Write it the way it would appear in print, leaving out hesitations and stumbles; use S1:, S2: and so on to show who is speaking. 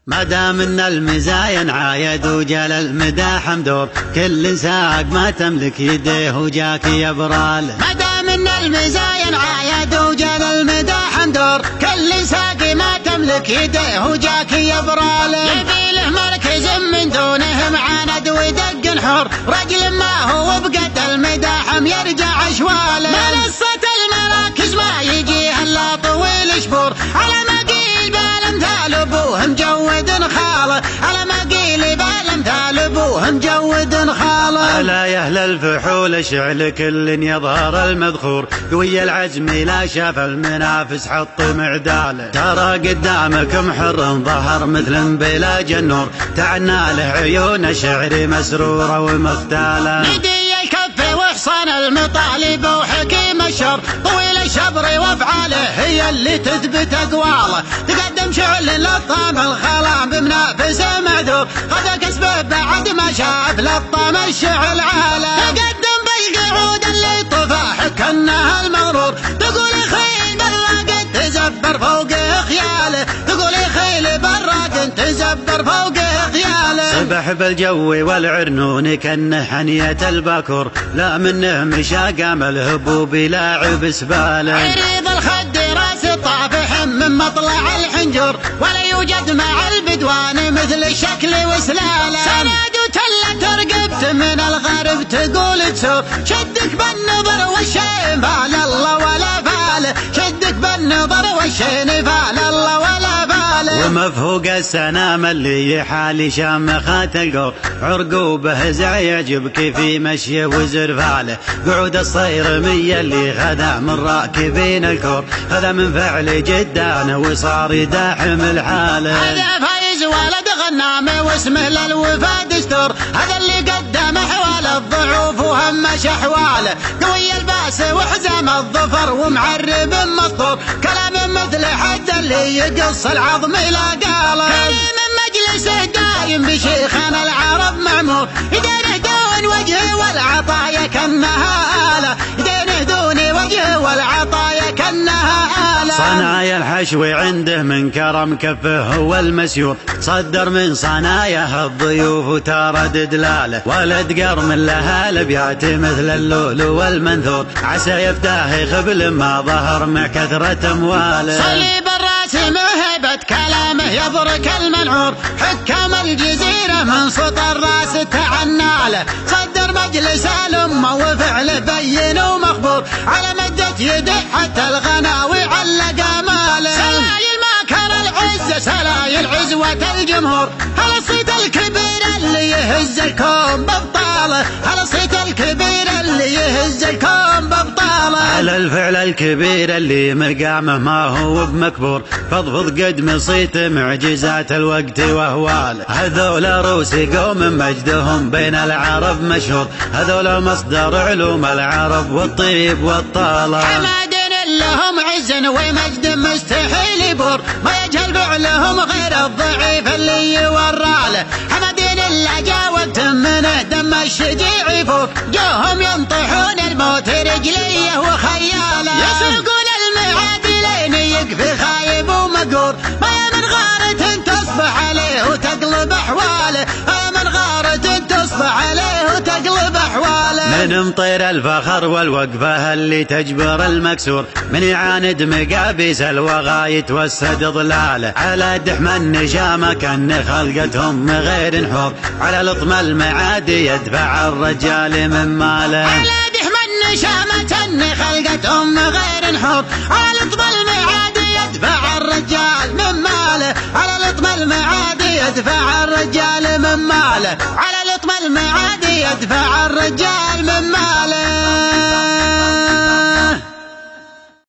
S1: ما دام ان المزاين عايد وجال المداح مدور، كل ساق ما تملك يديه وجاك يبرال.
S2: ما دام ان المزاين عايد وجال المداح مدور، كل ساق ما تملك يديه وجاك يبرال. يبي له مركز من دونه معاند ودق الحور، رجل ما هو بقد المداحم يرجع اشواله. منصة المراكز ما يجيه الا طويل شبور، على ما قيل بالامثال ابوه مجود خاله، على ما قيل بالامثال ابوه مجود خاله.
S1: الا يا اهل الفحول شعل كل يظهر المذخور، قوي العزم لا شاف المنافس حط معداله. ترى قدامكم حر ظهر مثل بلا جنور، تعنى له عيون الشعر مسروره ومختاله.
S2: ندي الكف وحصان المطالب وحكيم الشر، طويل الشبر وافعاله هي اللي تثبت اقواله. تقدم شعل للطام الخلام بمنافس معذور، خذ كسبه بعد ما شاف للطام الشعل عاله. تقدم بالقعود اللي طفاح كانها المغرور، تقول خيل براق تزبر فوق خياله، تقول خيل براق تزبر فوق خياله.
S1: صبح بالجو والعرنون كانه حنية البكور، لا منه مشى قام الهبوب لاعب سباله.
S2: عريض الخد راس طافح من مطلع الحنجر، ولا يوجد مع البدوان مثل الشكل وسلاله. سناد وتله ترقبت من الغرب تقول تسور، شدك بالنظر والشين فال الله ولا فاله، شدك بالنظر والشين فال الله ولا فاله.
S1: ومفهوق السنام اللي يحالي شامخات القور، عرقوبه زع يعجبك في مشيه وزرفاله. قعود الصيرمية اللي خذا من راكبين الكور، خذا من فعل جدانه وصار يداحم الحاله.
S2: هذا فايز ولد غنام واسمه للوفا دستور، هذا اللي قدم احوال الضعوف وهمش احواله. قوي الباس وحزام الظفر ومعرب مسطور، كلام مثل حد اللي يقص العظم لا قاله. من مجلسه دايم بشيخنا العرب معمور، يدينه دون وجهه والعطايا كانها آلة، يدينه دون وجهه والعطايا كانها آلة.
S1: صنايا الحشوي عنده من كرم كفه هو المسيور، صدر من صناياه الضيوف وتارد دلاله. ولد قرم لها الابيات مثل اللؤلؤ والمنثور، عسى يفتاهي خبل ما ظهر مع كثرة امواله.
S2: صليب الراس مهبة كلامه يبرك المنعور، حكام الجزيرة من سطر راس تعناله. صدر مجلس الأمة وفعله بين ومخبور، على مدة يده حتى الغناوي علق ماله. سلايل ماكر العزة سلايل عزوة الجمهور، هل الصيت الكبير اللي يهز الكون ببطاله، هل الصيت الكبير اللي يهز الكون ببطاله.
S1: على الفعل الكبير اللي مقامه ما هو بمكبور، فضفض قدم صيت معجزات الوقت واهواله. هذول روسي قوم مجدهم بين العرب مشهور، هذول مصدر علوم العرب والطيب والطاله.
S2: حمادين لهم عز ومجد مستحيل يبور، ما يجهل بعلهم غير الضعيف اللي يوراله. حمادين اللي جاوبت منه دم الشجيع يفور، جوهم ينطحون الموت رجليه وخياله. يسوقون المعاد لين يكفي خايب ومقور، ما من غارة تصبح عليه وتقلب احواله، ما من غارة تصبح عليه وتقلب احواله.
S1: من مطير الفخر والوقفة اللي تجبر المكسور، من يعاند مقابيس الوغى يتوسد ضلاله. على دحم النشامة كان خلقتهم غير نحور، على لطم المعادي يدفع الرجال من ماله.
S2: على دحم النشامة كان خلقتهم غير نحور، على لطم المعادي يدفع الرجال من ماله، على لطم المعادي يدفع الرجال من ماله، على لطم المعادي يدفع الرجال من ماله.